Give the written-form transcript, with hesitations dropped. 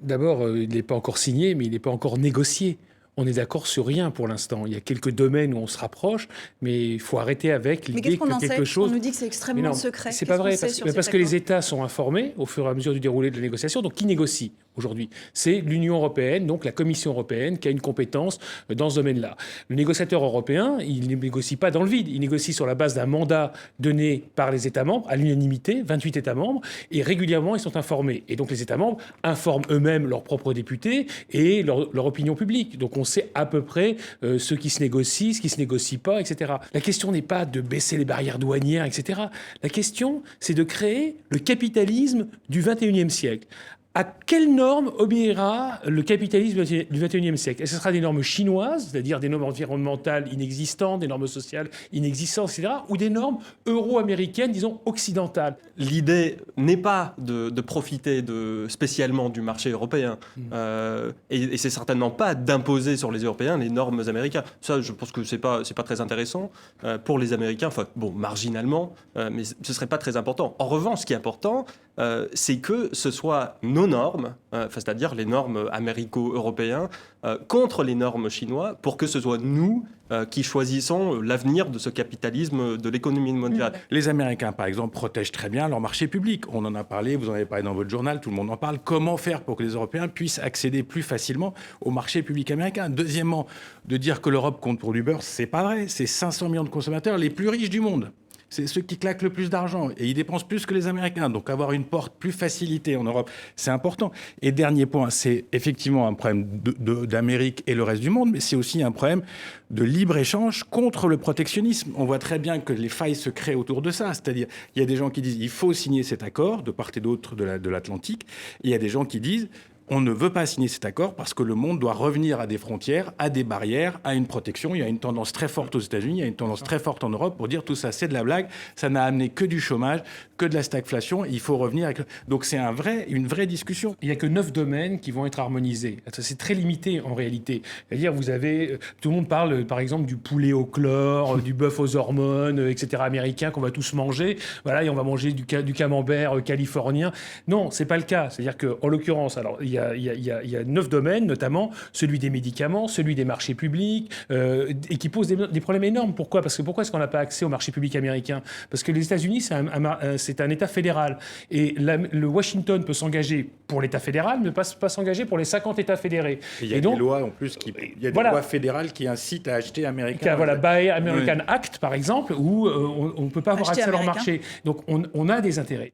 D'abord, il n'est pas encore signé, mais il n'est pas encore négocié. On n'est d'accord sur rien pour l'instant. Il y a quelques domaines où on se rapproche, mais il faut arrêter avec Mais qu'est-ce l'idée qu'on que en sait? quelque On chose... nous dit que c'est Mais extrêmement non, secret. c'est Qu'est-ce pas qu'on vrai, sait sur parce cet que les accord? États sont informés au fur et à mesure du déroulé de la négociation. Donc, qui négocie aujourd'hui? C'est l'Union européenne, donc la Commission européenne, qui a une compétence dans ce domaine-là. Le négociateur européen, il ne négocie pas dans le vide. Il négocie sur la base d'un mandat donné par les États membres, à l'unanimité, 28 États membres, et régulièrement, ils sont informés. Et donc, les États membres informent eux-mêmes leurs propres députés et leur opinion publique. Donc, on sait à peu près ce qui se négocie, ce qui ne se négocie pas, etc. La question n'est pas de baisser les barrières douanières, etc. La question, c'est de créer le capitalisme du 21e siècle. À quelles normes obéira le capitalisme du 21e siècle? Et ce sera des normes chinoises, c'est-à-dire des normes environnementales inexistantes, des normes sociales inexistantes, etc., ou des normes euro-américaines, disons occidentales? L'idée n'est pas de profiter spécialement du marché européen, et c'est certainement pas d'imposer sur les Européens les normes américaines. Ça, je pense que c'est pas très intéressant pour les Américains, enfin bon, marginalement, mais ce serait pas très important. En revanche, ce qui est important, c'est que ce soit nos normes, c'est-à-dire les normes américo-européennes, contre les normes chinoises, pour que ce soit nous qui choisissons l'avenir de ce capitalisme de l'économie mondiale. Les Américains, par exemple, protègent très bien leur marché public. On en a parlé, vous en avez parlé dans votre journal, tout le monde en parle. Comment faire pour que les Européens puissent accéder plus facilement au marché public américain? Deuxièmement, de dire que l'Europe compte pour du beurre, c'est pas vrai. C'est 500 millions de consommateurs les plus riches du monde. C'est ceux qui claquent le plus d'argent et ils dépensent plus que les Américains. Donc avoir une porte plus facilitée en Europe, c'est important. Et dernier point, c'est effectivement un problème d'Amérique et le reste du monde, mais c'est aussi un problème de libre-échange contre le protectionnisme. On voit très bien que les failles se créent autour de ça. C'est-à-dire, il y a des gens qui disent il faut signer cet accord de part et d'autre de l'Atlantique. Et il y a des gens qui disent on ne veut pas signer cet accord parce que le monde doit revenir à des frontières, à des barrières, à une protection. Il y a une tendance très forte aux États-Unis, il y a une tendance très forte en Europe pour dire tout ça, c'est de la blague. Ça n'a amené que du chômage, que de la stagflation. Il faut revenir avec... Donc c'est une vraie discussion. Il n'y a que 9 domaines qui vont être harmonisés. C'est très limité en réalité. C'est-à-dire, vous avez... Tout le monde parle, par exemple, du poulet au chlore, du bœuf aux hormones, etc. américain qu'on va tous manger. Voilà, et on va manger du camembert californien. Non, c'est pas le cas. C'est-à-dire qu'en l'occurrence, alors, il y a 9 domaines, notamment celui des médicaments, celui des marchés publics, et qui posent des problèmes énormes. Pourquoi est-ce qu'on n'a pas accès au marché public américain? Parce que les États-Unis, c'est un État fédéral. Et le Washington peut s'engager pour l'État fédéral, mais pas s'engager pour les 50 États fédérés. Il y a des lois en plus, il y a des lois fédérales qui incitent à acheter américain. Voilà, Buy American Act, par exemple, où on ne peut pas avoir Acheter accès à leur américain. marché. Donc on a des intérêts.